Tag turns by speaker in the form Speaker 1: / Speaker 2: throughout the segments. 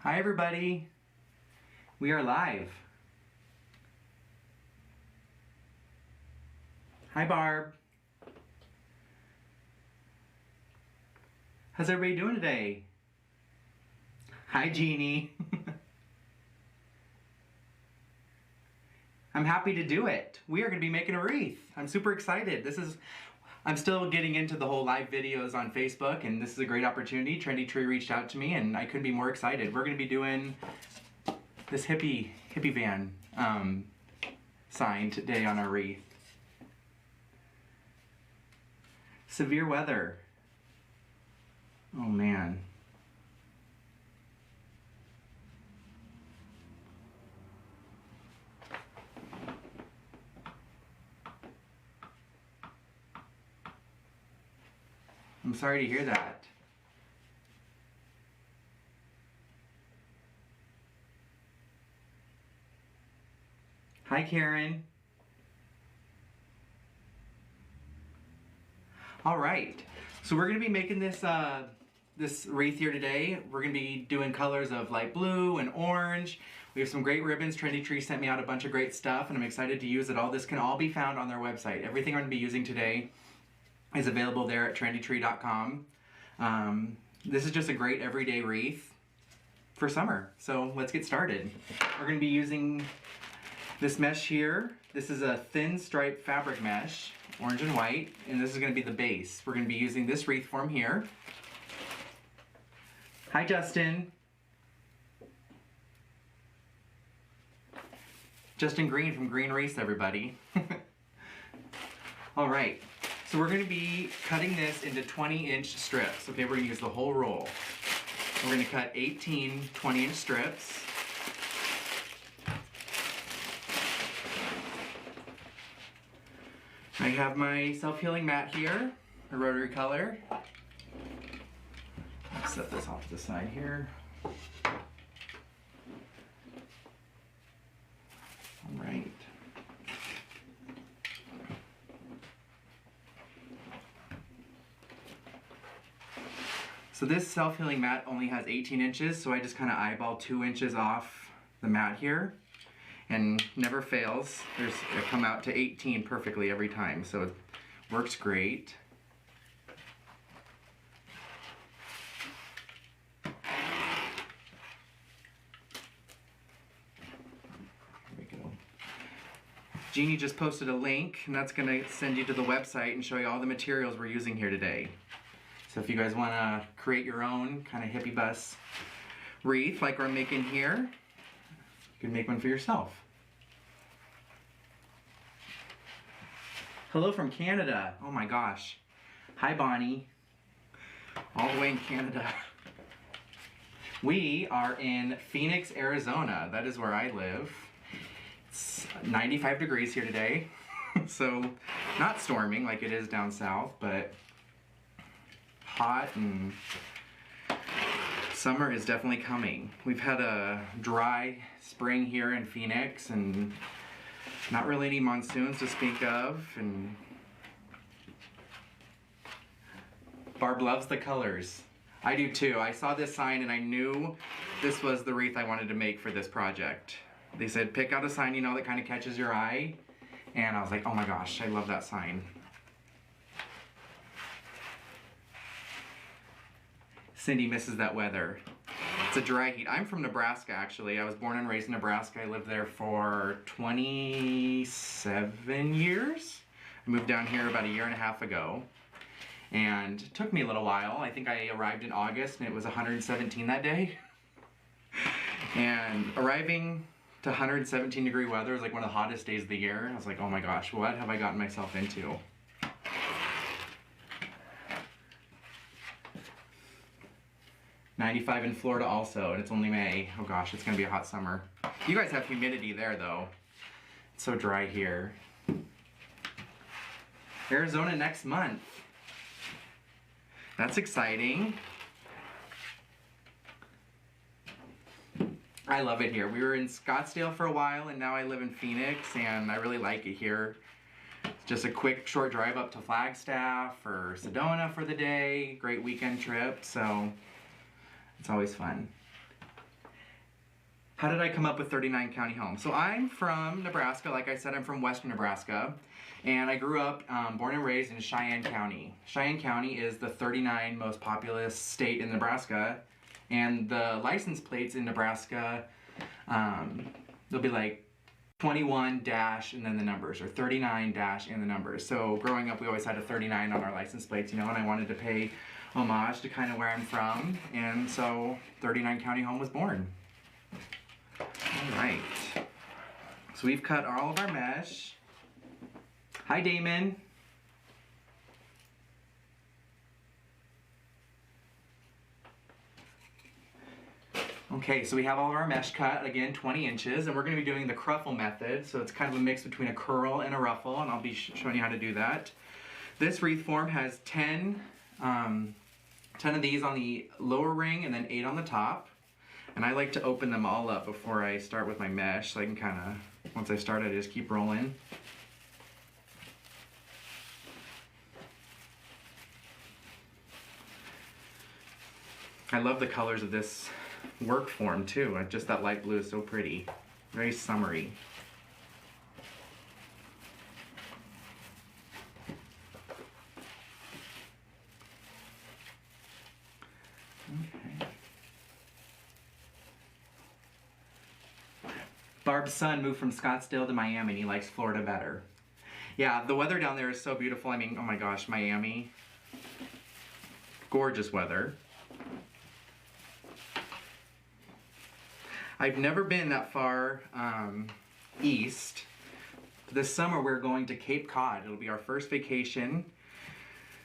Speaker 1: Hi everybody, we are live. Hi Barb. How's everybody doing today? Hi Jeannie. I'm happy to do it. We are going to be making a wreath. I'm super excited. I'm still getting into the whole live videos on Facebook, and this is a great opportunity. Trendy Tree reached out to me, and I couldn't be more excited. We're going to be doing this hippie van sign today on our wreath. Severe weather. Oh man. I'm sorry to hear that. Hi Karen. All right, so we're gonna be making this this wreath here today. We're gonna be doing colors of light blue and orange. We have some great ribbons. Trendy Tree sent me out a bunch of great stuff, and I'm excited to use it all. This can all be found on their website. Everything I'm gonna be using today is available there at trendytree.com. This is just a great everyday wreath for summer. So let's get started. We're gonna be using this mesh here. This is a thin striped fabric mesh, orange and white, and this is gonna be the base. We're gonna be using this wreath form here. Hi Justin. Justin Green from Green Wreaths, everybody. All right. So we're going to be cutting this into 20-inch strips. Okay, we're going to use the whole roll. We're going to cut 18 20-inch strips. I have my self-healing mat here, a rotary color. I'll set this off to the side here. All right. So this self-healing mat only has 18 inches, so I just kind of eyeball 2 inches off the mat here, and never fails. I come out to 18 perfectly every time, so it works great. There we go. Jeannie just posted a link, and that's going to send you to the website and show you all the materials we're using here today. So if you guys want to create your own kind of hippie bus wreath like we're making here, you can make one for yourself. Hello from Canada. Oh my gosh. Hi Bonnie. All the way in Canada. We are in Phoenix, Arizona. That is where I live. It's 95 degrees here today. So not storming like it is down south, but hot, and summer is definitely coming. We've had a dry spring here in Phoenix and not really any monsoons to speak of, and Barb loves the colors. I do too. I saw this sign and I knew this was the wreath I wanted to make for this project. They said pick out a sign, you know, that kind of catches your eye, and I was like, oh my gosh, I love that sign. Cindy misses that weather. It's a dry heat. I'm from Nebraska, actually. I was born and raised in Nebraska. I lived there for 27 years. I moved down here about 1.5 years ago. And it took me a little while. I think I arrived in August and it was 117 that day. And arriving to 117 degree weather was like one of the hottest days of the year. I was like, oh my gosh, what have I gotten myself into? 95 in Florida also, and it's only May. Oh gosh, it's gonna be a hot summer. You guys have humidity there though. It's so dry here. Arizona next month. That's exciting. I love it here. We were in Scottsdale for a while, and now I live in Phoenix, and I really like it here. It's just a quick, short drive up to Flagstaff or Sedona for the day. Great weekend trip, so it's always fun. How did I come up with 39 county homes? So I'm from Nebraska. Like I said, I'm from western Nebraska. And I grew up, born and raised in Cheyenne County. Cheyenne County is the 39 most populous state in Nebraska. And the license plates in Nebraska, they'll be like 21 dash and then the numbers, or 39 dash and the numbers. So growing up, we always had a 39 on our license plates, you know, and I wanted to pay homage to kind of where I'm from. And so 39 County Home was born. All right, so we've cut all of our mesh. Hi, Damon. Okay, so we have all of our mesh cut, again, 20 inches, and we're going to be doing the cruffle method. So it's kind of a mix between a curl and a ruffle, and I'll be showing you how to do that. This wreath form has 10 of these on the lower ring and then 8 on the top. And I like to open them all up before I start with my mesh, so I can kind of, once I start, I just keep rolling. I love the colors of this work form too. Just that light blue is so pretty. Very summery. Okay. Barb's son moved from Scottsdale to Miami and he likes Florida better. Yeah, the weather down there is so beautiful. I mean, oh my gosh, Miami. Gorgeous weather. I've never been that far east. This summer we're going to Cape Cod. It'll be our first vacation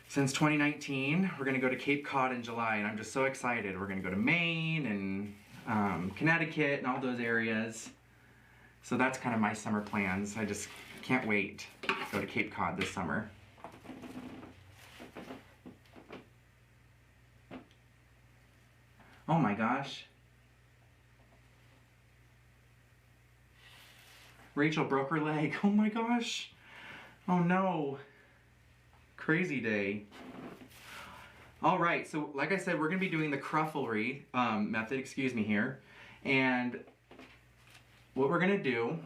Speaker 1: since 2019. We're gonna go to Cape Cod in July and I'm just so excited. We're gonna go to Maine and Connecticut and all those areas. So that's kind of my summer plans. I just can't wait to go to Cape Cod this summer. Oh my gosh. Rachel broke her leg. Oh my gosh. Oh no. Crazy day. All right, so like I said, we're gonna be doing the crufflery method, here. And what we're gonna do,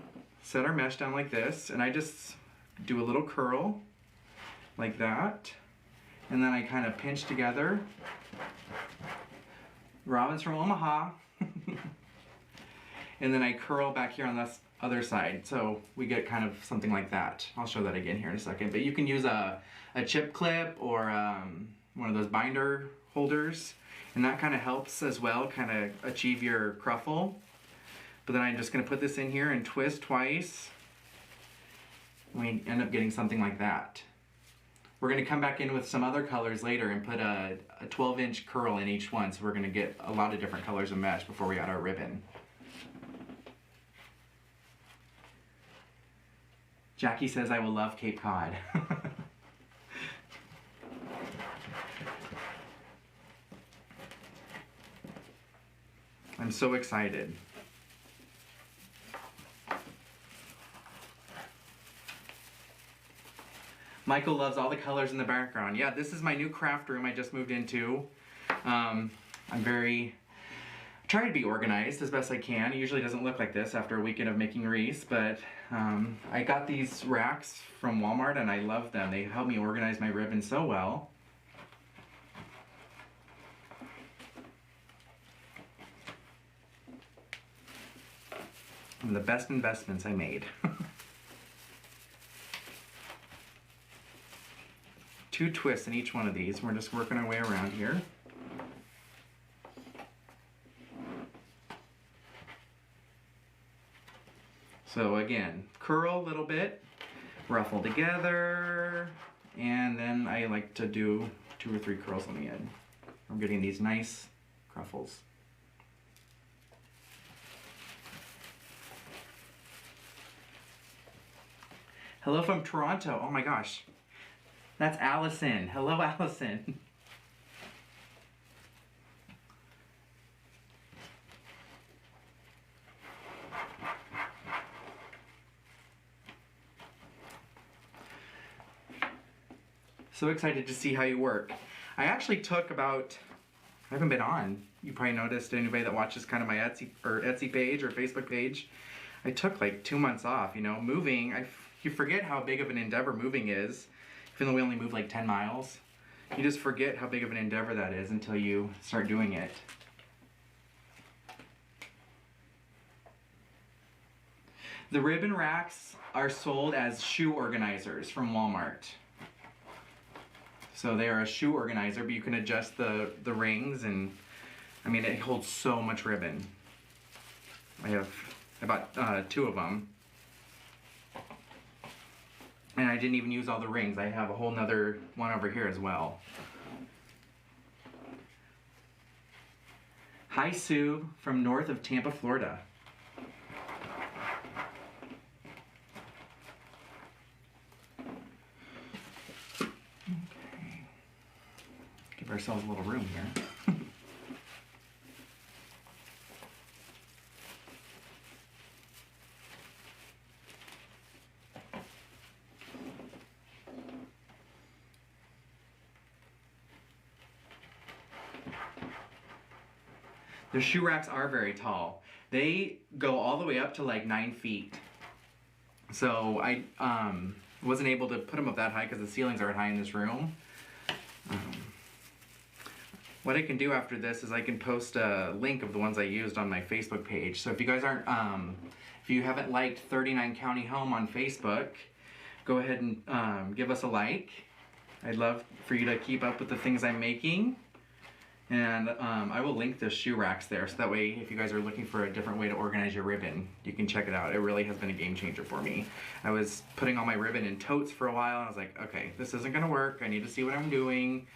Speaker 1: set our mesh down like this, and I just do a little curl like that. And then I kind of pinch together. Robin's from Omaha. And then I curl back here on this other side, so we get kind of something like that. I'll show that again here in a second, but you can use a chip clip or one of those binder holders, and that kind of helps as well, kind of achieve your cruffle. But then I'm just going to put this in here and twist twice. We end up getting something like that. We're going to come back in with some other colors later and put a 12-inch curl in each one, so we're going to get a lot of different colors of mesh before we add our ribbon. Jackie says I will love Cape Cod. I'm so excited. Michael loves all the colors in the background. Yeah, this is my new craft room I just moved into. I try to be organized as best I can. It usually doesn't look like this after a weekend of making wreaths, but I got these racks from Walmart and I love them. They help me organize my ribbon so well. One of the best investments I made. 2 twists in each one of these. We're just working our way around here. So again, curl a little bit, ruffle together, and then I like to do 2 or 3 curls on the end. I'm getting these nice cruffles. Hello from Toronto. Oh my gosh. That's Allison. Hello, Allison. So excited to see how you work. I actually took about, haven't been on. You probably noticed, anybody that watches kind of my Etsy page or Facebook page, I took like 2 months off, you know, moving. You forget how big of an endeavor moving is, even though we only moved like 10 miles. You just forget how big of an endeavor that is until you start doing it. The ribbon racks are sold as shoe organizers from Walmart. So they are a shoe organizer, but you can adjust the rings, and I mean, it holds so much ribbon. I bought 2 of them. And I didn't even use all the rings. I have a whole nother one over here as well. Hi Sue from north of Tampa, Florida. Okay. Give ourselves a little room here. The shoe racks are very tall. They go all the way up to like 9 feet. So I wasn't able to put them up that high because the ceilings aren't high in this room. What I can do after this is I can post a link of the ones I used on my Facebook page. So if you guys aren't, if you haven't liked 39 County Home on Facebook, go ahead and give us a like. I'd love for you to keep up with the things I'm making. And I will link the shoe racks there, so that way if you guys are looking for a different way to organize your ribbon, you can check it out. It really has been a game changer for me. I was putting all my ribbon in totes for a while, and I was like, okay, this isn't gonna work. I need to see what I'm doing,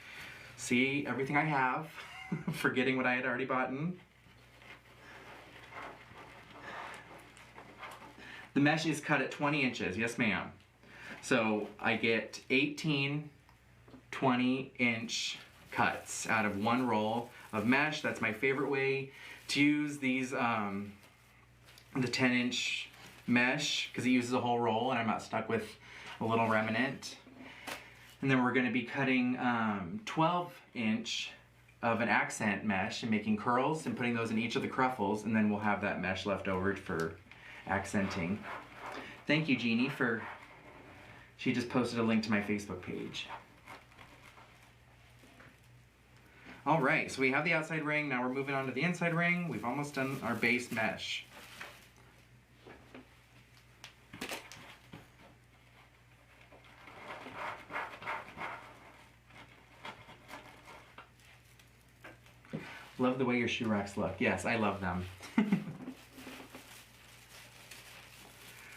Speaker 1: see everything I have, forgetting what I had already bought. The mesh is cut at 20 inches, yes ma'am. So I get 18 20-inch cuts out of one roll of mesh. That's my favorite way to use these, the 10-inch mesh, because it uses a whole roll and I'm not stuck with a little remnant. And then we're going to be cutting 12-inch of an accent mesh and making curls and putting those in each of the cruffles, and then we'll have that mesh left over for accenting. Thank you, Jeannie, she just posted a link to my Facebook page. All right, so we have the outside ring. Now we're moving on to the inside ring. We've almost done our base mesh. Love the way your shoe racks look. Yes, I love them.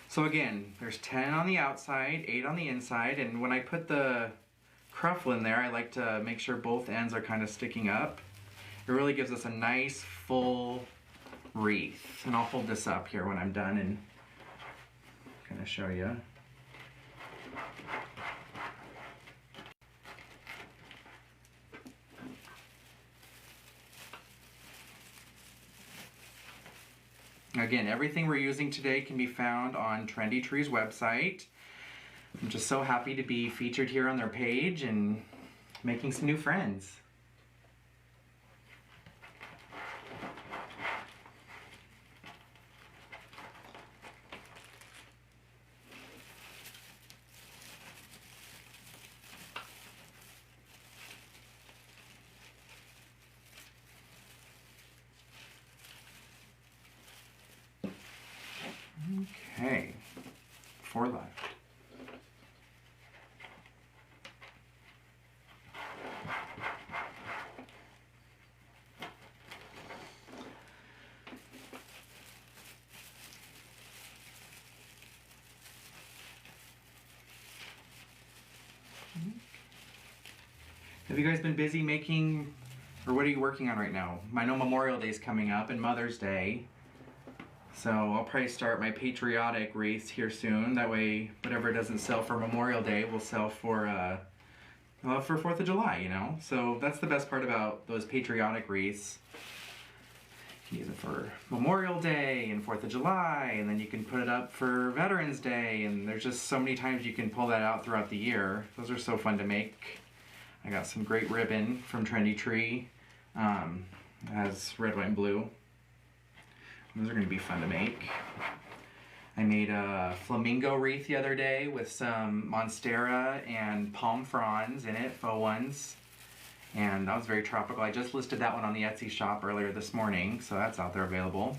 Speaker 1: So again, there's 10 on the outside, 8 on the inside, and when I put the cruffle in there, I like to make sure both ends are kind of sticking up. It really gives us a nice full wreath. And I'll hold this up here when I'm done and kind of show you. Again, everything we're using today can be found on Trendy Tree's website. I'm just so happy to be featured here on their page and making some new friends. Okay, 4 left. Have you guys been busy making, or what are you working on right now? I know Memorial Day is coming up and Mother's Day. So I'll probably start my patriotic wreaths here soon. That way, whatever doesn't sell for Memorial Day will sell for 4th of July, you know? So that's the best part about those patriotic wreaths. You can use it for Memorial Day and 4th of July, and then you can put it up for Veterans Day, and there's just so many times you can pull that out throughout the year. Those are so fun to make. I got some great ribbon from Trendy Tree. It has red, white, and blue. Those are going to be fun to make. I made a flamingo wreath the other day with some monstera and palm fronds in it, faux ones. And that was very tropical. I just listed that one on the Etsy shop earlier this morning, so that's out there available.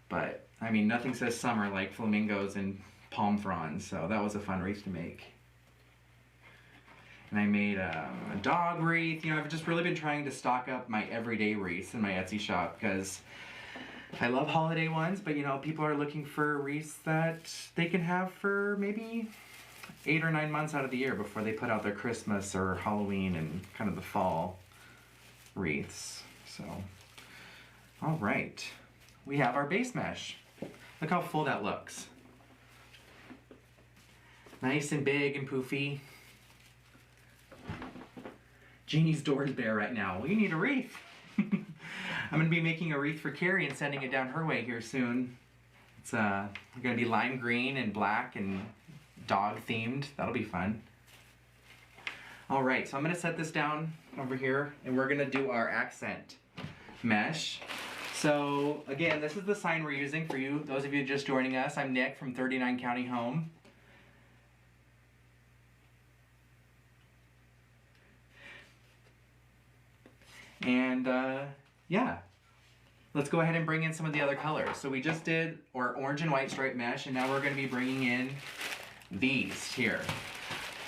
Speaker 1: But, I mean, nothing says summer like flamingos and palm fronds, so that was a fun wreath to make. And I made a dog wreath. You know, I've just really been trying to stock up my everyday wreaths in my Etsy shop because I love holiday ones, but you know, people are looking for wreaths that they can have for maybe 8 or 9 months out of the year before they put out their Christmas or Halloween and kind of the fall wreaths. So, all right, we have our base mesh. Look how full that looks. Nice and big and poofy. Jeannie's door is bare right now. We need a wreath. I'm going to be making a wreath for Carrie and sending it down her way here soon. It's going to be lime green and black and dog themed. That'll be fun. Alright, so I'm going to set this down over here and we're going to do our accent mesh. So again, this is the sign we're using for you, those of you just joining us. I'm Nick from 39 County Home. And yeah, let's go ahead and bring in some of the other colors. So we just did our orange and white stripe mesh, and now we're going to be bringing in these here.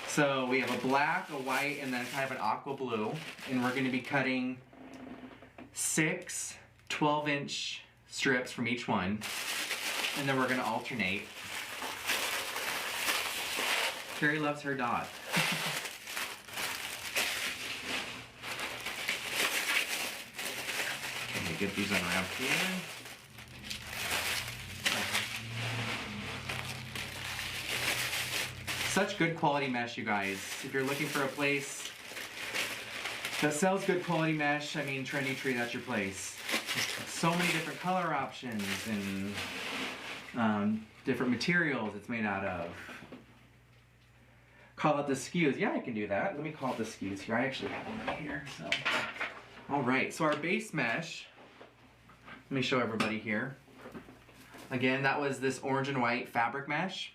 Speaker 1: So we have a black, a white, and then kind of an aqua blue, and we're going to be cutting 6 12-inch strips from each one, and then we're going to alternate. Carrie loves her dog. Get these unwrapped here. Such good quality mesh, you guys. If you're looking for a place that sells good quality mesh, I mean Trendy Tree, that's your place. So many different color options and different materials it's made out of. Call it the SKUs. Yeah, I can do that. Let me call it the SKUs here. I actually have one right here. So, all right. So our base mesh. Let me show everybody here. Again, that was this orange and white fabric mesh.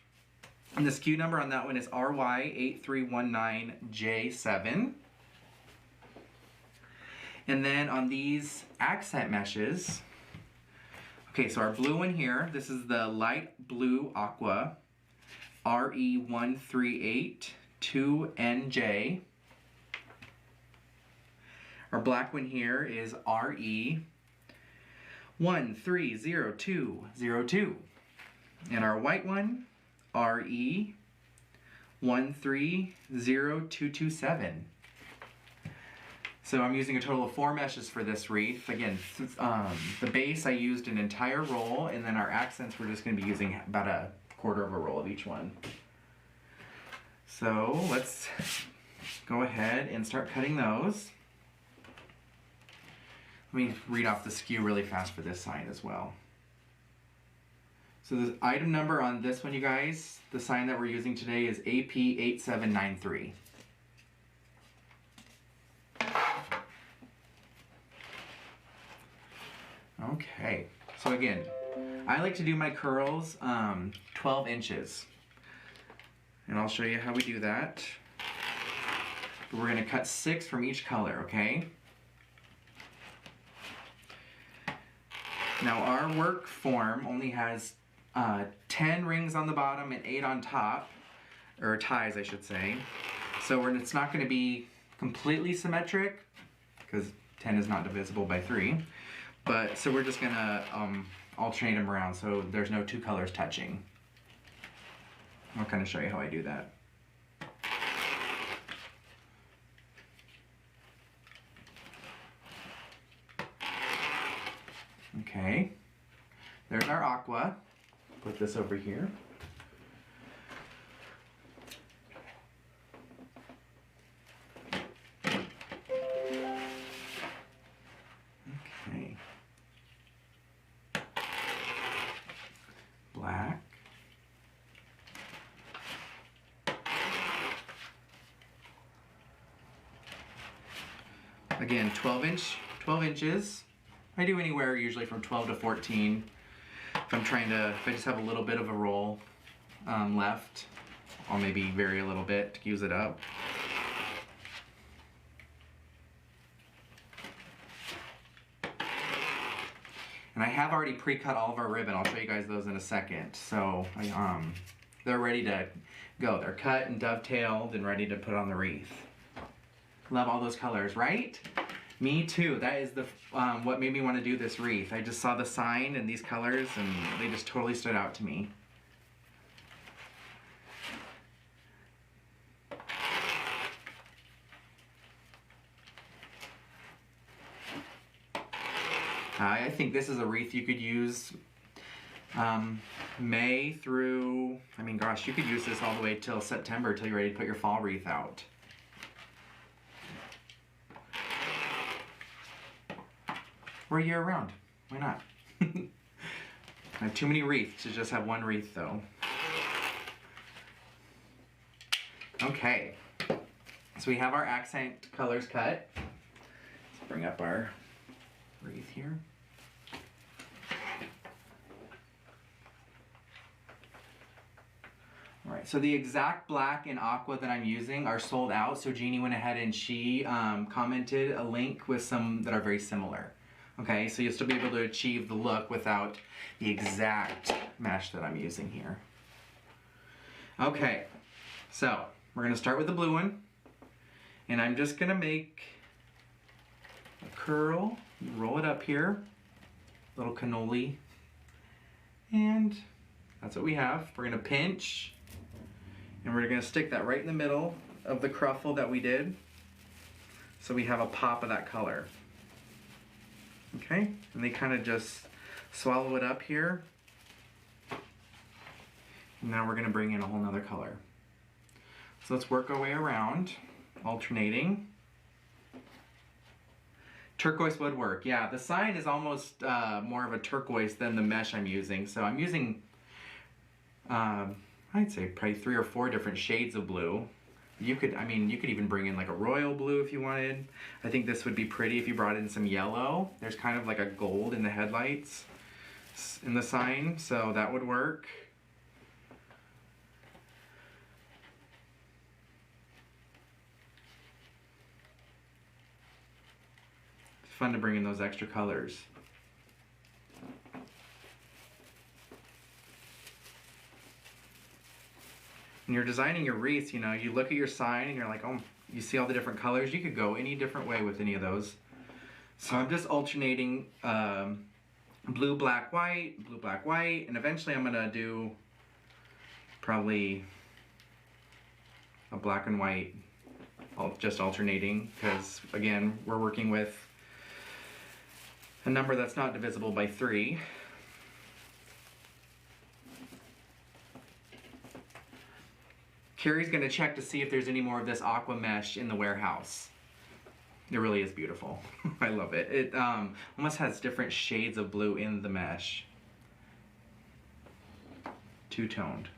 Speaker 1: And the SKU number on that one is RY8319J7. And then on these accent meshes, okay, so our blue one here, this is the light blue aqua, RE1382NJ. Our black one here is RE130202. And our white one, RE130227. So I'm using a total of 4 meshes for this wreath. Again, the base I used an entire roll, and then our accents we're just going to be using about a quarter of a roll of each one. So let's go ahead and start cutting those. Let me read off the SKU really fast for this sign as well. So the item number on this one, you guys, the sign that we're using today is AP8793. Okay, so again, I like to do my curls 12 inches. And I'll show you how we do that. We're going to cut 6 from each color, okay? Now our work form only has 10 rings on the bottom and 8 on top, or ties I should say. So it's not going to be completely symmetric because 10 is not divisible by 3. But so we're just going to alternate them around so there's no 2 colors touching. I'll kind of show you how I do that. Okay, there's our aqua. Put this over here. Okay. Black. Again, 12-inch 12 inches. I do anywhere usually from 12 to 14. If I just have a little bit of a roll left, I'll maybe vary a little bit to use it up. And I have already pre-cut all of our ribbon. I'll show you guys those in a second. So they're ready to go. They're cut and dovetailed and ready to put on the wreath. Love all those colors, right? Me too. That is the what made me want to do this wreath. I just saw the sign and these colors and they just totally stood out to me. I think this is a wreath you could use May through, I mean, gosh, you could use this all the way till September till you're ready to put your fall wreath out. Or year round. Why not? I have too many wreaths to just have one wreath though. Okay. So we have our accent colors cut. Let's bring up our wreath here. Alright, so the exact black and aqua that I'm using are sold out, so Jeannie went ahead and she commented a link with some that are very similar. Okay, so you'll still be able to achieve the look without the exact mesh that I'm using here. Okay, so we're going to start with the blue one, and I'm just going to make a curl, roll it up here, little cannoli, and that's what we have. We're going to pinch, and we're going to stick that right in the middle of the cruffle that we did, so we have a pop of that color. Okay, and they kind of just swallow it up here. And now we're going to bring in a whole nother color. So let's work our way around, alternating. Turquoise would work. Yeah, the sign is almost more of a turquoise than the mesh I'm using. So I'm using, I'd say probably 3 or 4 different shades of blue. You could even bring in like a royal blue if you wanted. I think this would be pretty if you brought in some yellow. There's kind of like a gold in the headlights in the sign, so that would work. It's fun to bring in those extra colors. When you're designing your wreaths, you know, you look at your sign and you're like, oh, you see all the different colors. You could go any different way with any of those. So I'm just alternating blue, black, white, and eventually I'm gonna do probably a black and white, just alternating, because again, we're working with a number that's not divisible by 3. Carrie's gonna check to see if there's any more of this aqua mesh in the warehouse. It really is beautiful. I love it. It almost has different shades of blue in the mesh. Two-toned.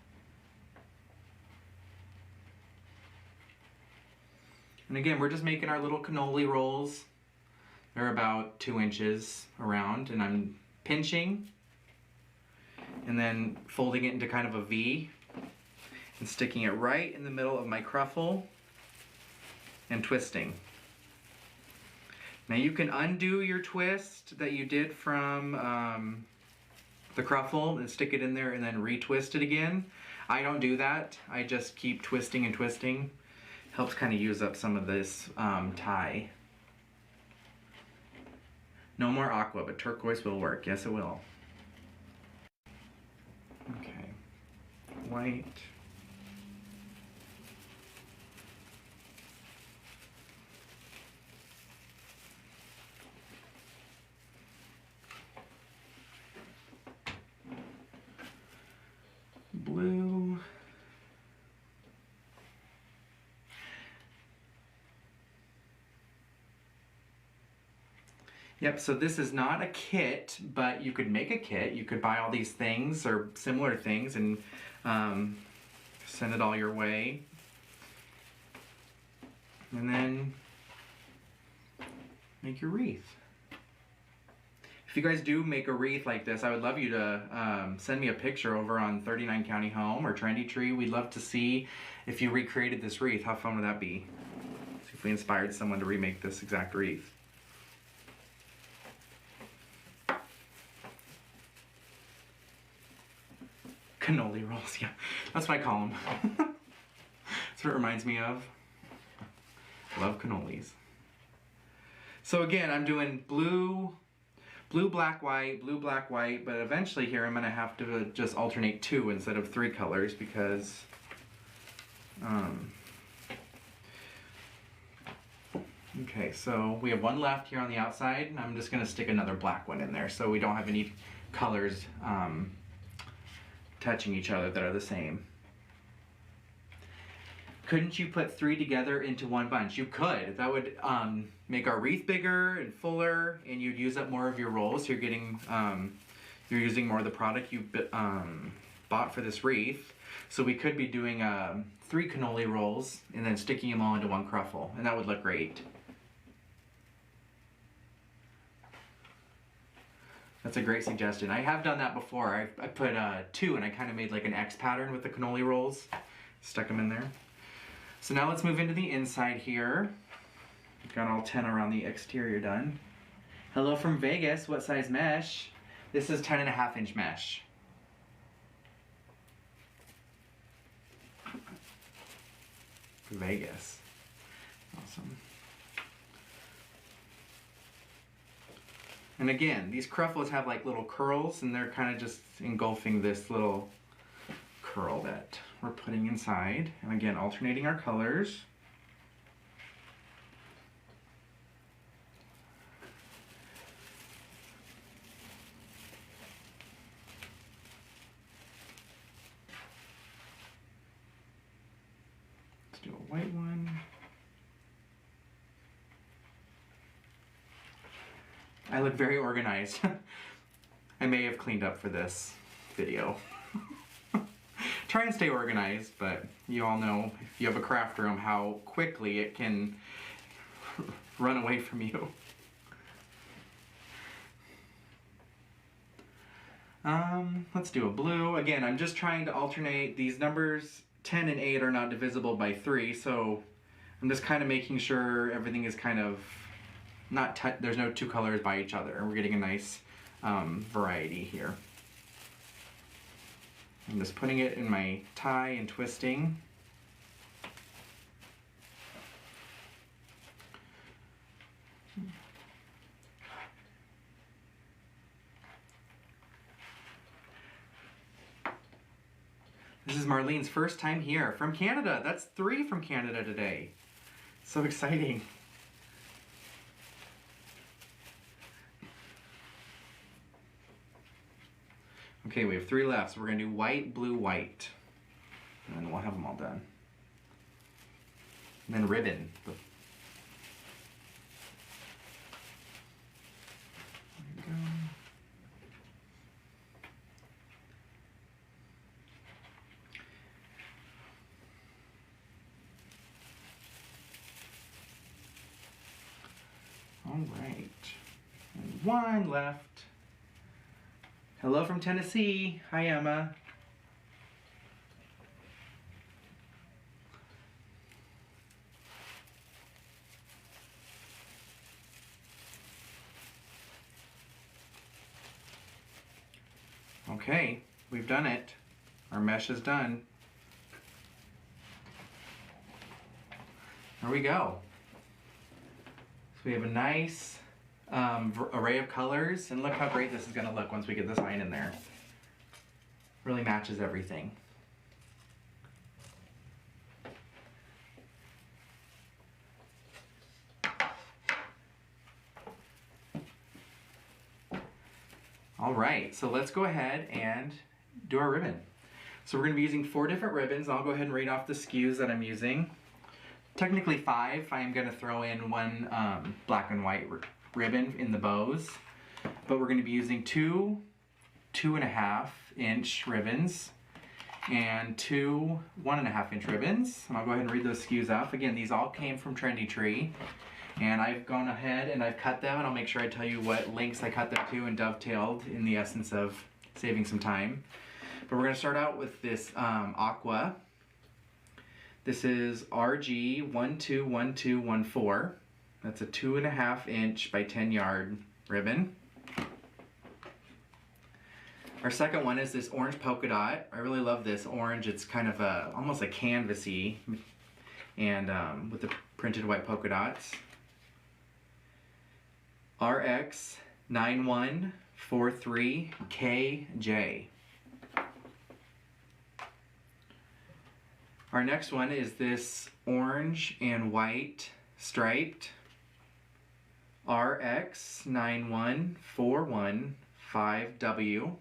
Speaker 1: And again, we're just making our little cannoli rolls. They're about 2 inches around, and I'm pinching and then folding it into kind of a V and sticking it right in the middle of my cruffle and twisting. Now you can undo your twist that you did from the cruffle and stick it in there and then retwist it again. I don't do that. I just keep twisting and twisting. Helps kind of use up some of this tie. No more aqua, but turquoise will work. Yes, it will. Okay. White. Blue. Yep, so this is not a kit, but you could make a kit. You could buy all these things or similar things and send it all your way. And then make your wreath. If you guys do make a wreath like this, I would love you to send me a picture over on 39 County Home or Trendy Tree. We'd love to see if you recreated this wreath. How fun would that be? See if we inspired someone to remake this exact wreath. Cannoli rolls, yeah. That's what I call them. That's what it reminds me of. Love cannolis. So again, I'm doing blue, black, white, but eventually here I'm gonna have to just alternate 2 instead of 3 colors because okay, so we have 1 left here on the outside, and I'm just gonna stick another black one in there so we don't have any colors touching each other that are the same. Couldn't you put 3 together into 1 bunch? You could. That would make our wreath bigger and fuller, and you'd use up more of your rolls. You're getting, you're using more of the product you bought for this wreath. So we could be doing 3 cannoli rolls and then sticking them all into 1 cruffle, and that would look great. That's a great suggestion. I have done that before. I put 2 and I kind of made like an X pattern with the cannoli rolls. Stuck them in there. So now let's move into the inside here. Got all 10 around the exterior done. Hello from Vegas. What size mesh? This is 10.5-inch mesh. Vegas. Awesome. And again, these cruffles have like little curls, and they're kind of just engulfing this little curl that we're putting inside. And again, alternating our colors. Let's do a white one. I look very organized. I may have cleaned up for this video. Try and stay organized, but you all know if you have a craft room how quickly it can run away from you. Let's do a blue. Again, I'm just trying to alternate these numbers. 10 and 8 are not divisible by 3, so I'm just kind of making sure everything is kind of not there's no 2 colors by each other. We're getting a nice variety here. I'm just putting it in my tie and twisting. This is Marlene's first time here from Canada. That's 3 from Canada today. So exciting. Okay, we have 3 left, so we're gonna do white, blue, white. And then we'll have them all done. And then ribbon. There we go. All right, and 1 left. Hello from Tennessee. Hi, Emma. Okay, we've done it. Our mesh is done. There we go. So we have a nice array of colors, and look how great this is going to look once we get this line in there. Really matches everything. All right, so let's go ahead and do our ribbon. So we're going to be using 4 different ribbons. I'll go ahead and read off the SKUs that I'm using. Technically 5. I am going to throw in 1 black and white ribbon in the bows, but we're going to be using 2 2.5-inch ribbons and 2 1.5-inch ribbons. And I'll go ahead and read those SKUs off. Again, these all came from Trendy Tree. And I've gone ahead and I've cut them, and I'll make sure I tell you what lengths I cut them to and dovetailed in the essence of saving some time. But we're going to start out with this aqua. This is RG 121214. That's a 2.5 inch by 10 yard ribbon. Our second one is this orange polka dot. I really love this orange. It's kind of almost like canvasy, and with the printed white polka dots. RX 9143KJ. Our next one is this orange and white striped RX 91415W.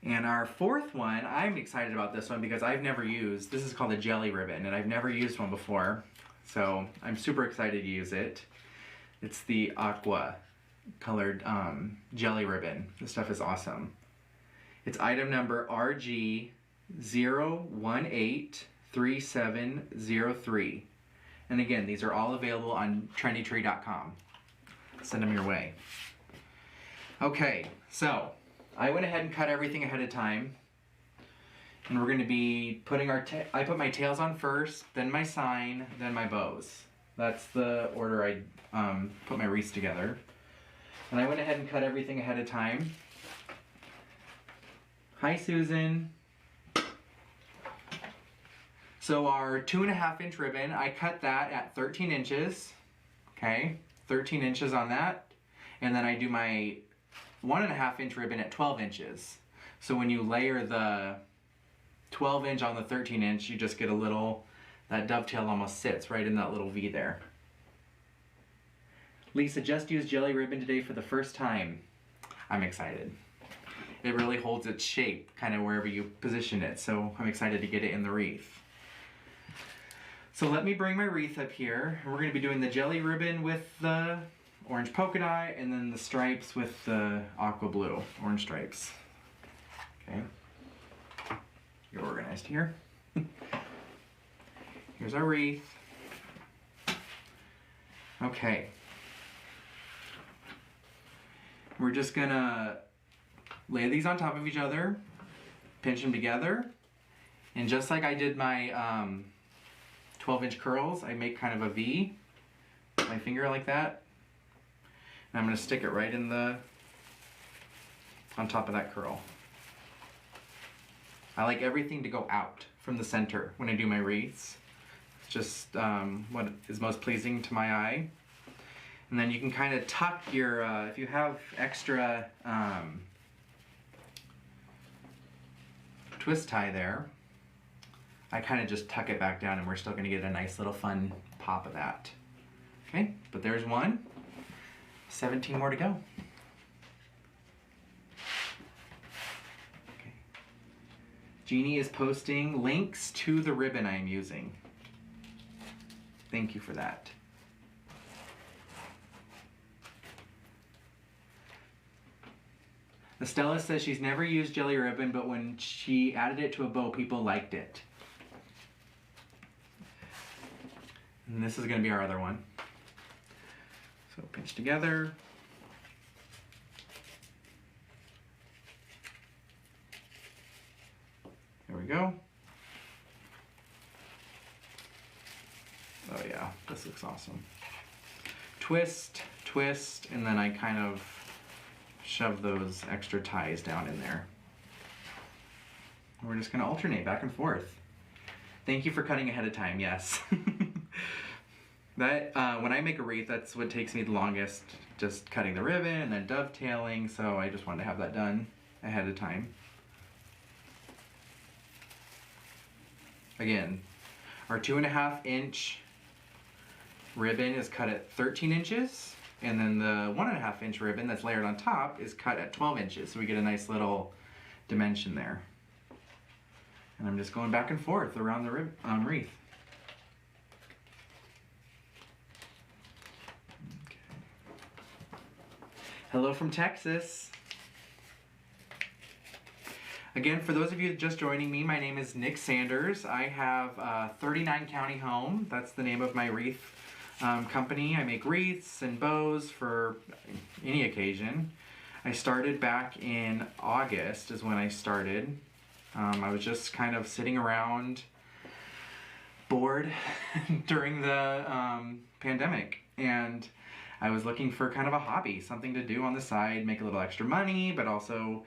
Speaker 1: And our fourth one, I'm excited about this one because I've never used. This is called a jelly ribbon, and I've never used one before, so I'm super excited to use it. It's the aqua colored jelly ribbon. This stuff is awesome. It's item number RG 0183703. And again, these are all available on trendytree.com. Send them your way. Okay, so I went ahead and cut everything ahead of time. And we're going to be putting I put my tails on first, then my sign, then my bows. That's the order I put my wreaths together. And I went ahead and cut everything ahead of time. Hi, Susan. So our 2.5 inch ribbon, I cut that at 13 inches. Okay, 13 inches on that. And then I do my 1.5 inch ribbon at 12 inches. So when you layer the 12 inch on the 13 inch, you just get a little, that dovetail almost sits right in that little V there. Lisa just used jelly ribbon today for the first time. I'm excited. It really holds its shape kind of wherever you position it, so I'm excited to get it in the wreath. So let me bring my wreath up here. We're going to be doing the jelly ribbon with the orange polka dot, and then the stripes with the aqua blue, orange stripes. Okay. Get organized here. Here's our wreath. Okay. We're just gonna lay these on top of each other, pinch them together, and just like I did my 12-inch curls, I make kind of a V with my finger like that. And I'm gonna stick it right in on top of that curl. I like everything to go out from the center when I do my wreaths. It's just what is most pleasing to my eye. And then you can kind of tuck your, if you have extra twist tie there, I kind of just tuck it back down, and we're still going to get a nice little fun pop of that. Okay, but there's one. 17 more to go. Okay. Jeannie is posting links to the ribbon I'm using. Thank you for that. Estella says she's never used jelly ribbon, but when she added it to a bow, people liked it. And this is going to be our other one. So pinch together. There we go. Oh yeah, this looks awesome. Twist, twist, and then I kind of shove those extra ties down in there. We're just going to alternate back and forth. Thank you for cutting ahead of time, yes. That when I make a wreath, that's what takes me the longest, just cutting the ribbon and then dovetailing, so I just wanted to have that done ahead of time. Again, our 2.5 inch ribbon is cut at 13 inches, and then the 1.5 inch ribbon that's layered on top is cut at 12 inches, so we get a nice little dimension there. And I'm just going back and forth around the wreath. Okay. Hello from Texas. Again, for those of you just joining me, my name is Nick Sanders. I have a 39 county home. That's the name of my wreath company. I make wreaths and bows for any occasion. I started back in August is when I started. I was just kind of sitting around bored during the pandemic, and I was looking for kind of a hobby, something to do on the side, make a little extra money, but also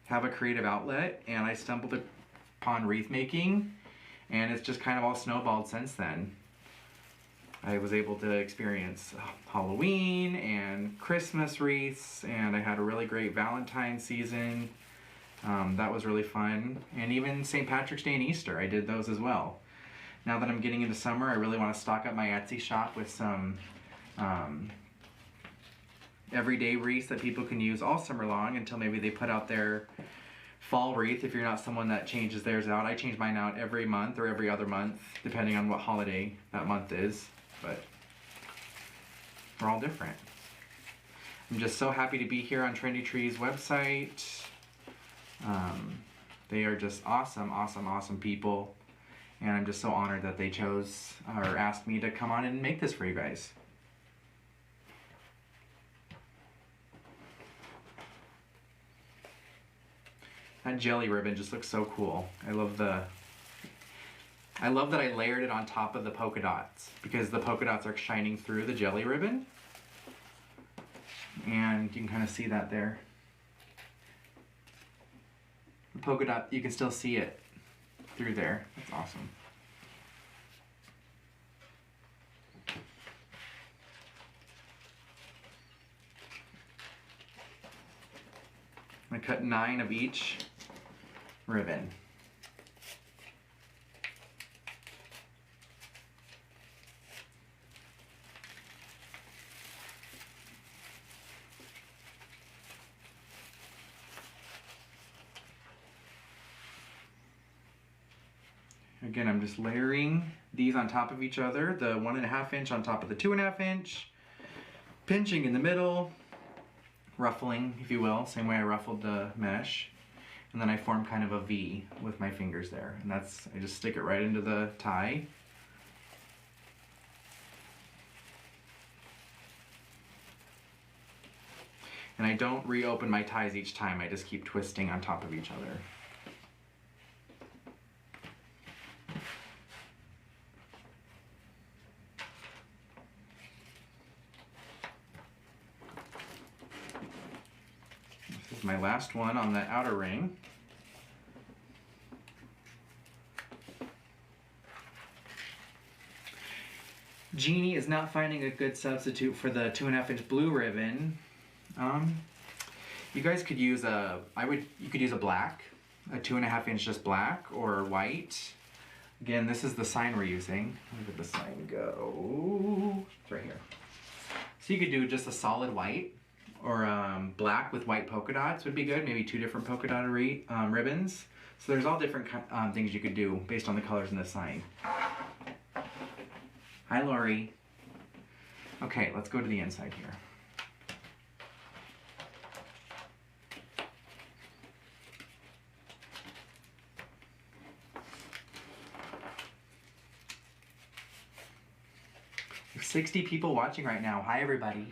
Speaker 1: have a creative outlet. And I stumbled upon wreath making, and it's just kind of all snowballed since then. I was able to experience Halloween and Christmas wreaths, and I had a really great Valentine's season. That was really fun. And even St. Patrick's Day and Easter, I did those as well. Now that I'm getting into summer, I really want to stock up my Etsy shop with some everyday wreaths that people can use all summer long until maybe they put out their fall wreath. If you're not someone that changes theirs out, I change mine out every month or every other month, depending on what holiday that month is. But we're all different. I'm just so happy to be here on Trendy Tree's website. They are just awesome, awesome, awesome people. And I'm just so honored that they chose or asked me to come on and make this for you guys. That jelly ribbon just looks so cool. I love that I layered it on top of the polka dots, because the polka dots are shining through the jelly ribbon. And you can kind of see that there. The polka dot, you can still see it through there. That's awesome. I cut 9 of each ribbon. Again, I'm just layering these on top of each other, the 1.5 inch on top of the 2.5 inch, pinching in the middle, ruffling, if you will, same way I ruffled the mesh, and then I form kind of a V with my fingers there, and that's, I just stick it right into the tie. And I don't reopen my ties each time, I just keep twisting on top of each other. This is my last one on the outer ring. Jeannie is not finding a good substitute for the 2.5 inch blue ribbon. You guys could use you could use a black, a 2.5 inch just black or white. Again, this is the sign we're using. Where did the sign go? It's right here. So you could do just a solid white, or black with white polka dots would be good. Maybe 2 different polka dot ribbons. So there's all different things you could do based on the colors in the sign. Hi, Lori. Okay, let's go to the inside here. There's 60 people watching right now. Hi, everybody.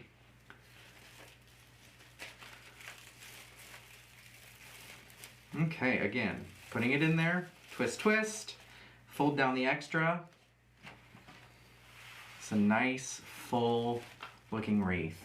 Speaker 1: Okay, again, putting it in there, twist, twist, fold down the extra. It's a nice, full looking wreath.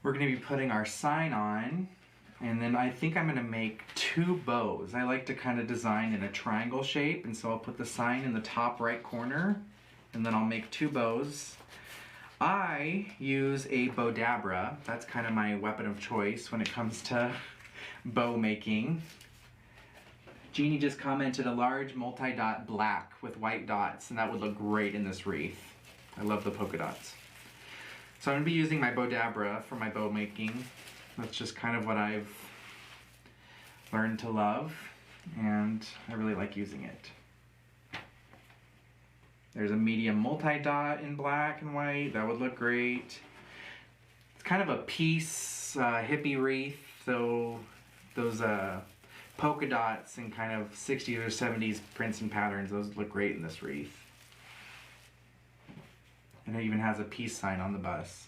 Speaker 1: We're going to be putting our sign on, and then I think I'm going to make 2 bows. I like to kind of design in a triangle shape, and so I'll put the sign in the top right corner, and then I'll make 2 bows. I use a bowdabra. That's kind of my weapon of choice when it comes to bow making. Jeannie just commented a large multi-dot black with white dots, and that would look great in this wreath. I love the polka dots. So I'm going to be using my bowdabra for my bow making. That's just kind of what I've learned to love, and I really like using it. There's a medium multi-dot in black and white. That would look great. It's kind of a piece hippie wreath, so those polka dots and kind of 60s or 70s prints and patterns, those look great in this wreath. And it even has a peace sign on the bus.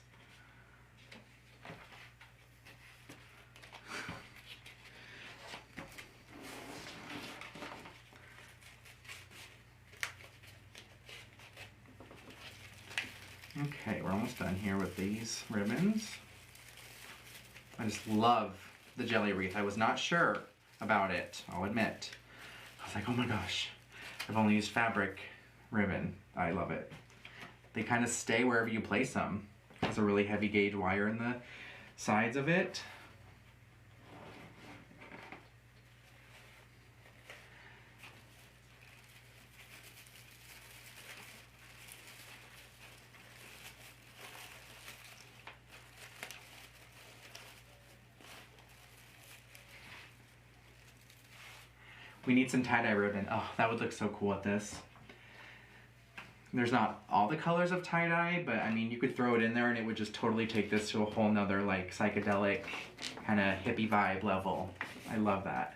Speaker 1: Okay, we're almost done here with these ribbons. I just love the jelly wreath. I was not sure about it, I'll admit. I was like, oh my gosh, I've only used fabric ribbon. I love it. They kind of stay wherever you place them. There's a really heavy gauge wire in the sides of it. We need some tie-dye ribbon. Oh, that would look so cool with this. There's not all the colors of tie-dye, but I mean, you could throw it in there and it would just totally take this to a whole nother like psychedelic kind of hippie vibe level. I love that.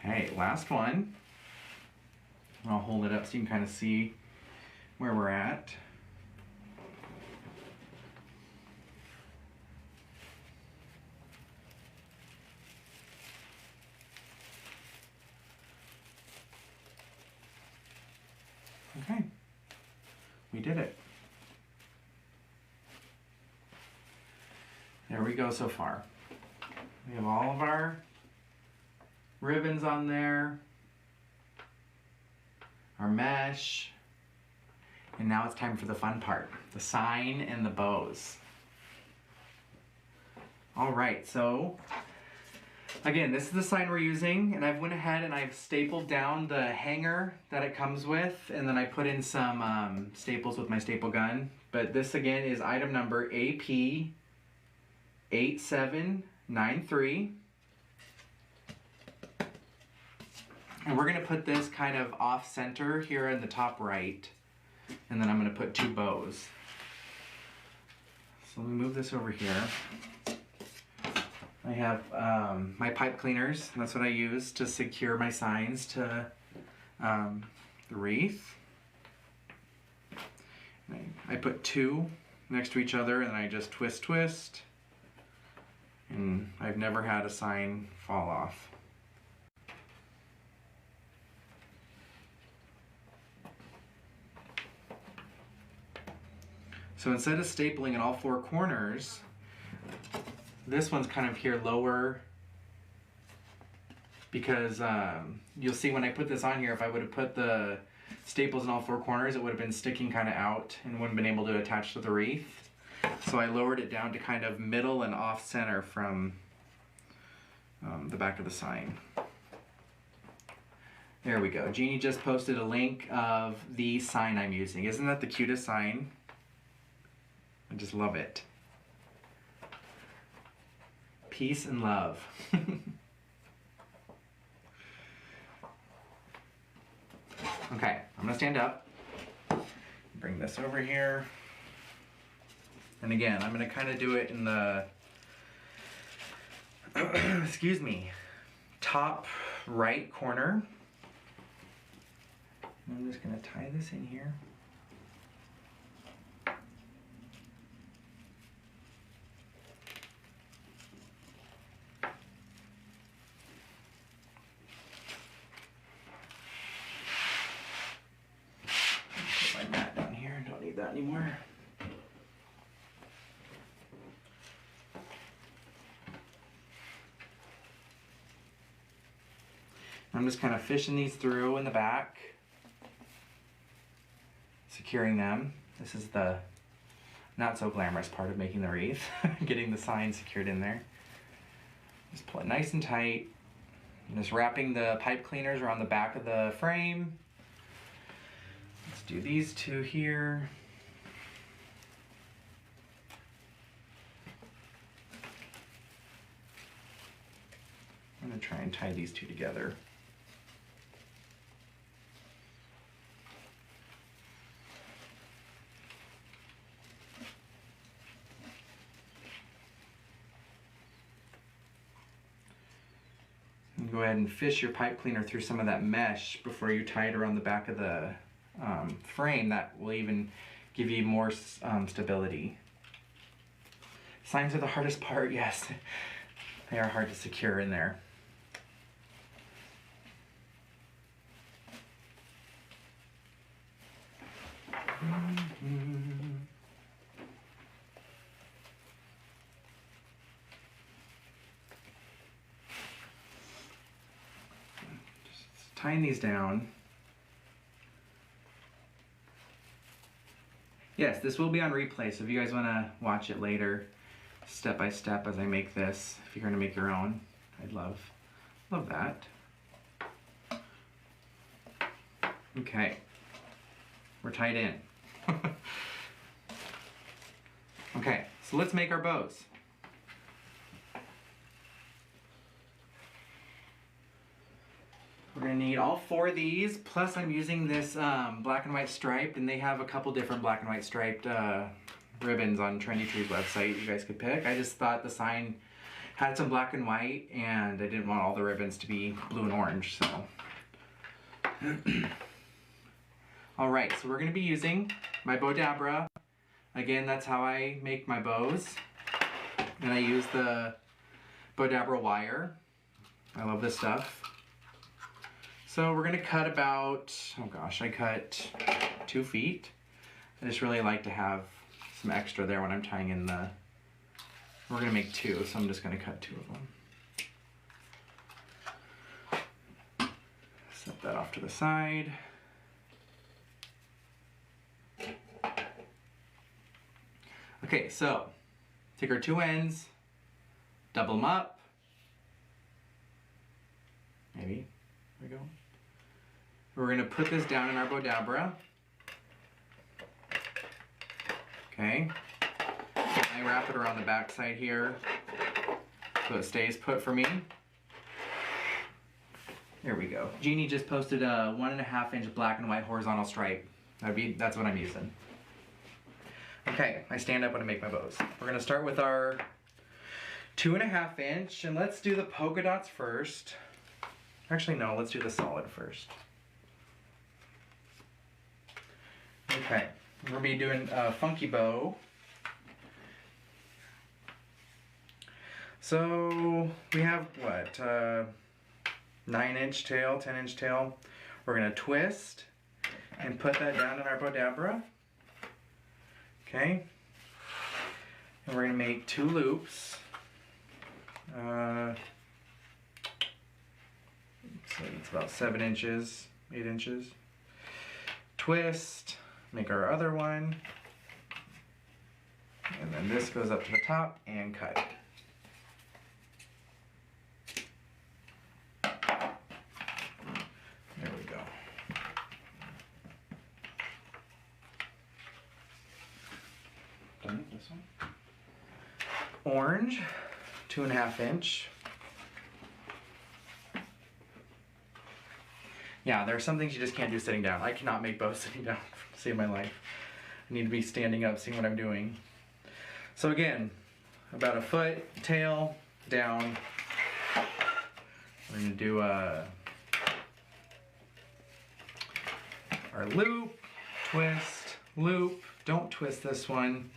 Speaker 1: Okay, last one. I'll hold it up so you can kind of see where we're at. Okay, we did it. There we go so far. We have all of our ribbons on there, our mesh, and now it's time for the fun part, the sign and the bows. All right, so again, this is the sign we're using, and I've went ahead and I've stapled down the hanger that it comes with, and then I put in some staples with my staple gun. But this again is item number AP8793. And we're gonna put this kind of off center here in the top right, and then I'm gonna put 2 bows. So let me move this over here. I have my pipe cleaners. That's what I use to secure my signs to the wreath. I put 2 next to each other, and I just twist, and I've never had a sign fall off. So instead of stapling in all 4 corners, this one's kind of here lower, because you'll see when I put this on here, if I would have put the staples in all 4 corners, it would have been sticking kind of out and wouldn't have been able to attach to the wreath. So I lowered it down to kind of middle and off center from the back of the sign. There we go. Jeannie just posted a link of the sign I'm using. Isn't that the cutest sign? I just love it. Peace and love. Okay, I'm gonna stand up. Bring this over here. And again, I'm gonna kind of do it in the, excuse me, top right corner. And I'm just gonna tie this in here. That anymore. I'm just kind of fishing these through in the back, securing them. This is the not so glamorous part of making the wreath, getting the sign secured in there. Just pull it nice and tight. I'm just wrapping the pipe cleaners around the back of the frame. Let's do these two here. I'm gonna try and tie these two together. And go ahead and fish your pipe cleaner through some of that mesh before you tie it around the back of the frame. That will even give you more stability. Signs are the hardest part, yes. They are hard to secure in there. Just tying these down. Yes, this will be on replay, so if you guys want to watch it later, step by step as I make this, if you're going to make your own, I'd love that. Okay, we're tied in. Okay, so let's make our bows. We're gonna need all 4 of these, plus I'm using this black and white striped, and they have a couple different black and white striped ribbons on Trendy Tree's website you guys could pick. I just thought the sign had some black and white, and I didn't want all the ribbons to be blue and orange, so. Alright, so we're gonna be using my bowdabra. Again, that's how I make my bows. And I use the bowdabra wire. I love this stuff. So we're gonna cut about, oh gosh, I cut 2 feet. I just really like to have some extra there when I'm tying in the, we're gonna make 2, so I'm just gonna cut 2 of them. Set that off to the side. Okay, so take our 2 ends, double them up. Maybe, there we go. We're gonna put this down in our bowdabra. Okay, I wrap it around the back side here so it stays put for me. There we go. Jeannie just posted a 1.5 inch black and white horizontal stripe. That's what I'm using. Okay, I stand up when I make my bows. We're gonna start with our 2.5 inch, and let's do the polka dots first. Actually, no, let's do the solid first. Okay, we're gonna be doing a funky bow. So we have what, 9 inch tail, 10 inch tail. We're gonna twist and put that down in our bowdabra. Okay, and we're gonna make 2 loops. So it's about 7 inches, 8 inches. Twist, make our other one, and then this goes up to the top and cut. There we go. Done with this one. Orange, 2.5 inch. Yeah, there are some things you just can't do sitting down. I cannot make bows sitting down to save my life. I need to be standing up, seeing what I'm doing. So again, about 1 foot tail down. We're gonna do our loop, twist, loop. Don't twist this one.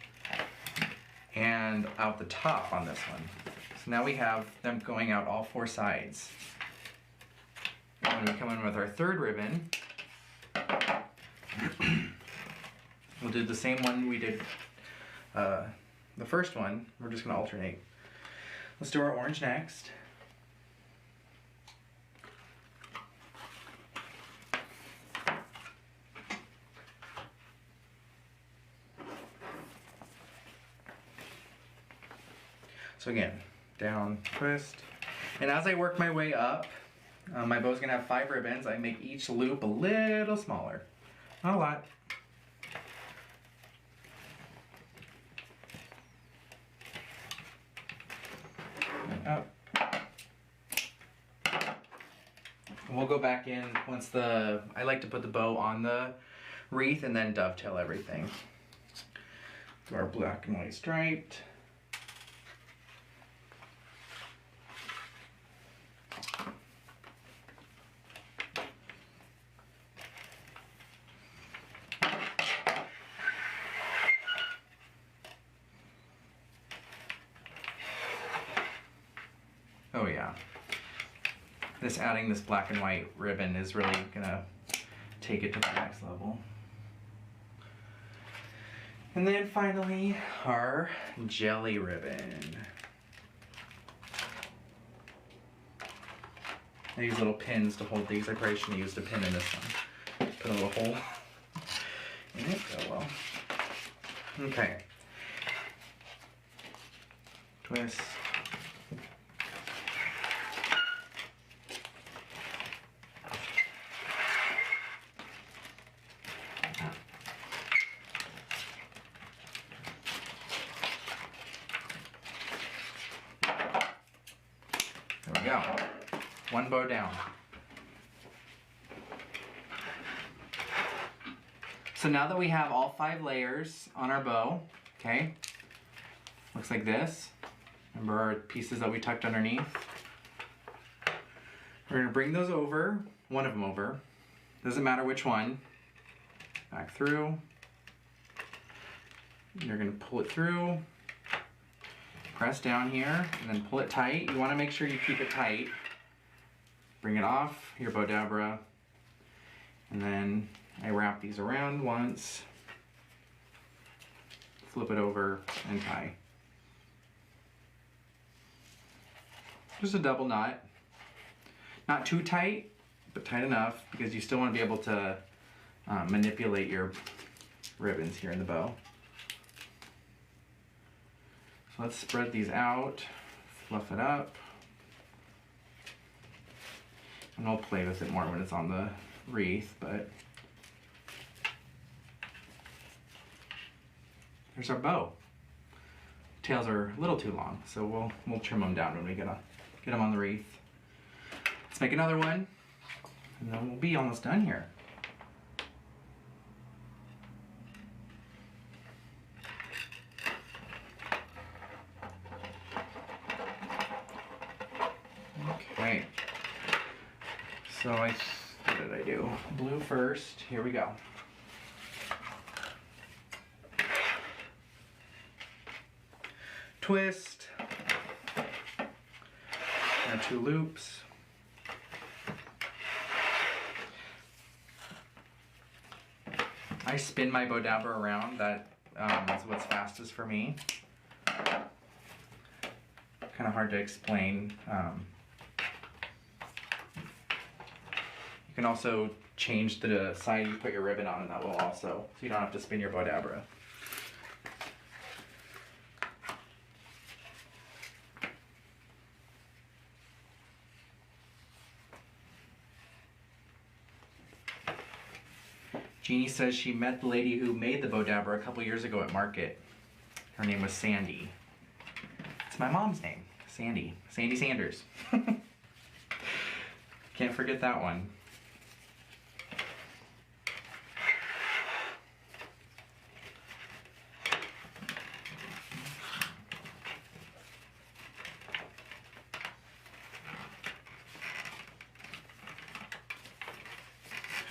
Speaker 1: And out the top on this one. So now we have them going out all 4 sides. When we come in with our 3rd ribbon, we'll do the same one we did the first one. We're just going to alternate. Let's do our orange next. So again, down, twist, And as I work my way up, my bow's gonna have 5 ribbons. I make each loop a little smaller. Not a lot. And up. And we'll go back in once I like to put the bow on the wreath and then dovetail everything. So our black and white striped. Oh yeah. Adding this black and white ribbon is really gonna take it to the next level. And then finally, our jelly ribbon. I use little pins to hold these. I probably shouldn't have used a pin in this one. Put a little hole in it. Oh well. Okay. Twist. There we go. One bow down. So now that we have all 5 layers on our bow, okay, looks like this. Remember our pieces that we tucked underneath? We're gonna bring those over, one of them over, doesn't matter which one, back through. You're gonna pull it through, press down here, and then pull it tight. You wanna make sure you keep it tight. Bring it off your bowdabra, and then I wrap these around once, flip it over, and tie. Just a double knot. Not too tight, but tight enough, because you still want to be able to manipulate your ribbons here in the bow. So let's spread these out, fluff it up, and we'll play with it more when it's on the wreath, but there's our bow. Tails are a little too long, so we'll trim them down when we get them on the wreath. Let's make another one, and then we'll be almost done here. Okay. So what did I do? Blue first. Here we go. Twist. Now 2 loops. I spin my bowdabra around. That is what's fastest for me. Kind of hard to explain. You can also change the side you put your ribbon on, and that will also, so you don't have to spin your bowdabra. Jeannie says she met the lady who made the bowdabra a couple years ago at market. Her name was Sandy. It's my mom's name, Sandy. Sandy Sanders. Can't forget that one.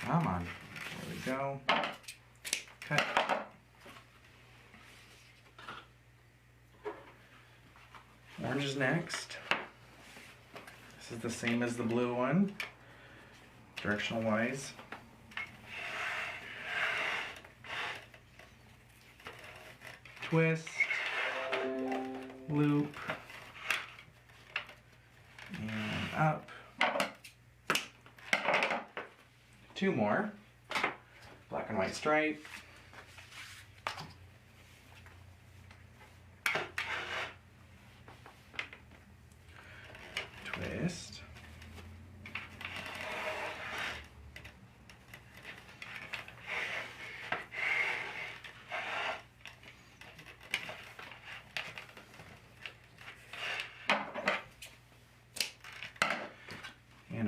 Speaker 1: Come on. There we go. Cut. Orange is next. This is the same as the blue one, directional wise. Twist, loop, and up. 2 more. Black and white stripe. Twist.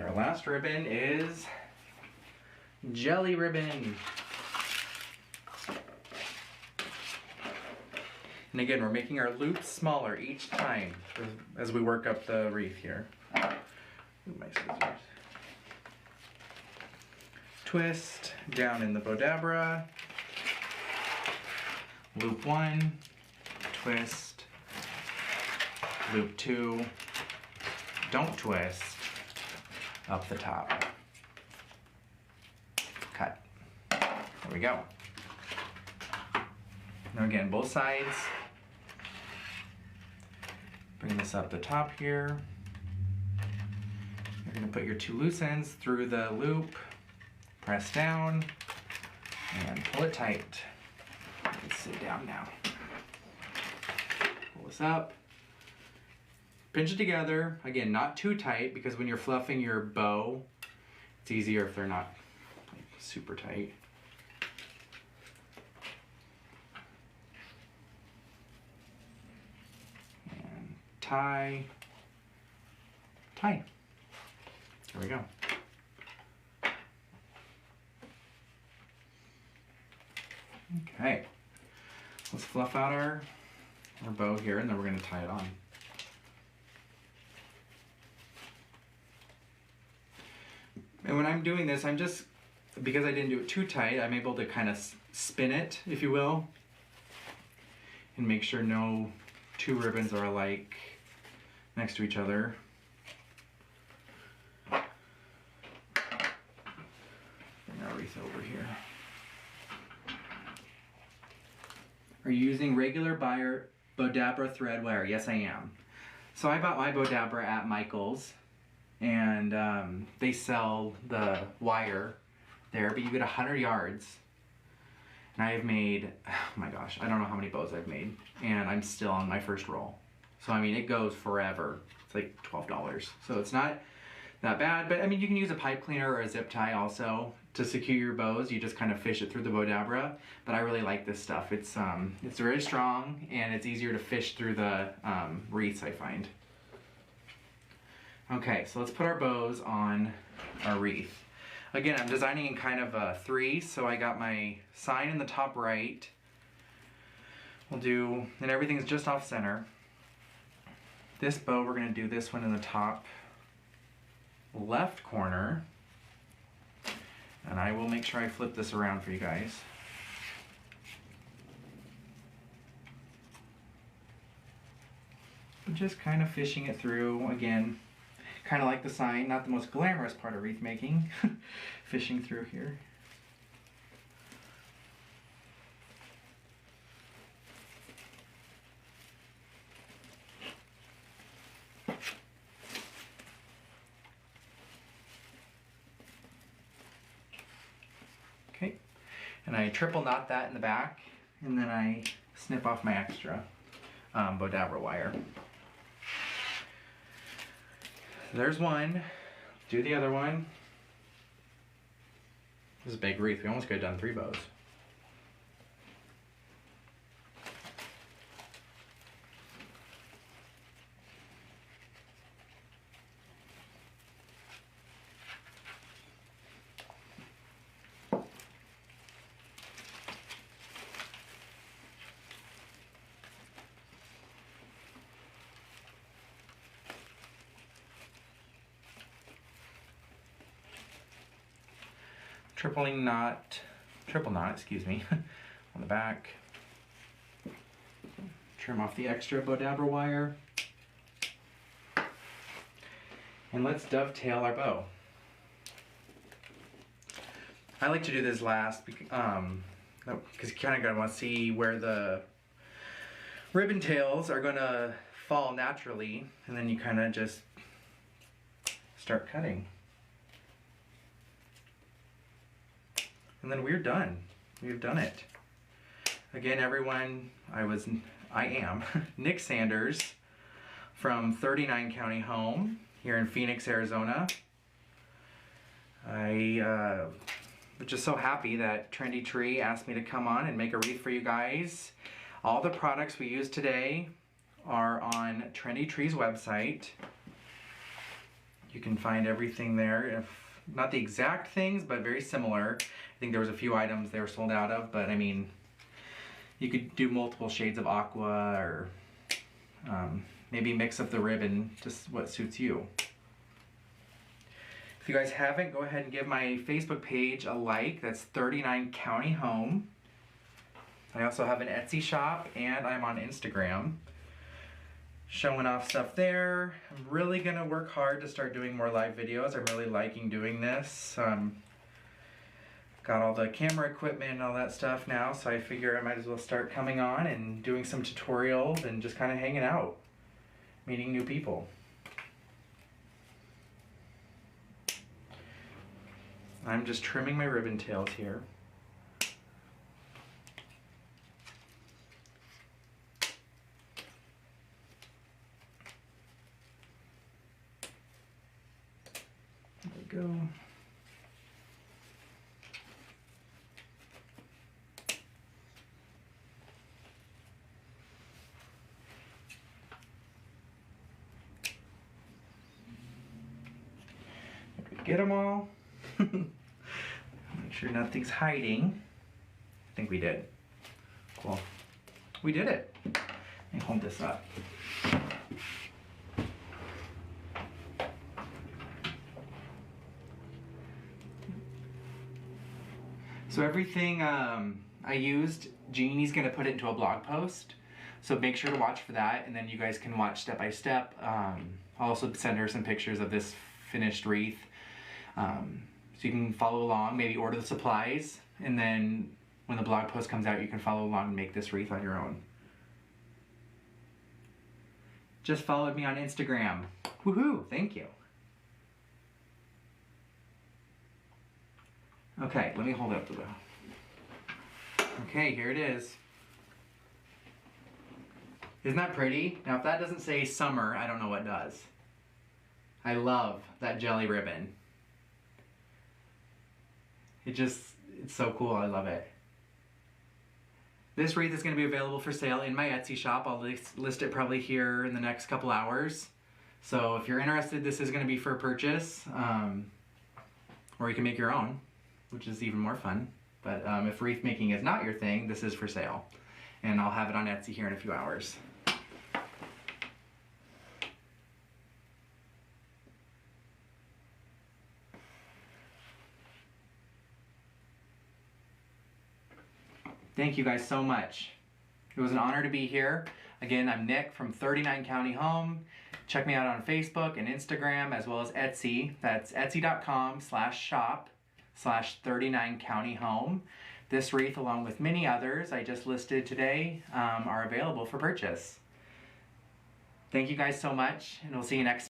Speaker 1: our last ribbon is jelly ribbon. And again, we're making our loops smaller each time as we work up the wreath here. Ooh, my scissors. Twist down in the bowdabra. Loop 1, twist, loop 2, don't twist, up the top. Cut. There we go. Now again, both sides. Bring this up the top here. You're going to put your 2 loose ends through the loop, press down, and pull it tight. Let's sit down now. Pull this up. Pinch it together. Again, not too tight, because when you're fluffing your bow, it's easier if they're not like super tight. And tie. Tie. There we go. Okay. Let's fluff out our bow here, and then we're going to tie it on. And when I'm doing this, I'm just, because I didn't do it too tight, I'm able to kind of spin it, if you will, and make sure no 2 ribbons are alike next to each other. Bring our wreath over here. Are you using regular bowdabra thread wire? Yes, I am. So I bought my bowdabra at Michael's, and they sell the wire there, but you get 100 yards. And I have made, oh my gosh, I don't know how many bows I've made, and I'm still on my first roll. So I mean, it goes forever. It's like $12. So it's not that bad, but I mean, you can use a pipe cleaner or a zip tie also to secure your bows. You just kind of fish it through the bowdabra, but I really like this stuff. It's very strong, and it's easier to fish through the wreaths, I find. Okay, so let's put our bows on our wreath. Again, I'm designing in kind of a 3, so I got my sign in the top right. We'll do, and everything's just off center. This bow, we're gonna do this one in the top left corner. And I will make sure I flip this around for you guys. Just kind of fishing it through, again, kind of like the sign, not the most glamorous part of wreath making, fishing through here. Okay, and I triple knot that in the back, and then I snip off my extra bowdabra wire. There's one. Do the other one. This is a big wreath. We almost could have done 3 bows. Triple knot, excuse me, on the back. Trim off the extra bowdabra wire. And let's dovetail our bow. I like to do this last because you kind of gotta want to see where the ribbon tails are gonna fall naturally, and then you kind of just start cutting. And then we're done. We've done it. Again, everyone, I am Nick Sanders from 39 County Home here in Phoenix, Arizona. I was just so happy that Trendy Tree asked me to come on and make a wreath for you guys. All the products we use today are on Trendy Tree's website. You can find everything there. If not the exact things, but very similar. I think there was a few items they were sold out of, but I mean, you could do multiple shades of aqua, or maybe mix up the ribbon, just what suits you. If you guys haven't, go ahead and give my Facebook page a like. That's 39 County Home. I also have an Etsy shop, and I'm on Instagram, showing off stuff there. I'm really gonna work hard to start doing more live videos. I'm really liking doing this. Got all the camera equipment and all that stuff now, so I figure I might as well start coming on and doing some tutorials and just kind of hanging out, meeting new people. I'm just trimming my ribbon tails here. There we go. Get them all. Make sure nothing's hiding. I think we did. Cool. We did it. Let me hold this up. So everything I used, Jeannie's gonna put it into a blog post. So make sure to watch for that, and then you guys can watch step by step. I'll also send her some pictures of this finished wreath. So you can follow along, maybe order the supplies, and then when the blog post comes out, you can follow along and make this wreath on your own. Just followed me on Instagram. Woohoo, thank you. Okay, let me hold up the bow. Okay, here it is. Isn't that pretty? Now if that doesn't say summer, I don't know what does. I love that jelly ribbon. It's so cool, I love it. This wreath is going to be available for sale in my Etsy shop. I'll list it probably here in the next couple hours. So if you're interested, this is going to be for purchase, or you can make your own, which is even more fun. But if wreath making is not your thing, this is for sale. And I'll have it on Etsy here in a few hours. Thank you guys so much. It was an honor to be here. Again, I'm Nick from 39 County Home. Check me out on Facebook and Instagram, as well as Etsy. That's etsy.com/shop/39 County Home. This wreath, along with many others I just listed today, are available for purchase. Thank you guys so much, and we'll see you next time.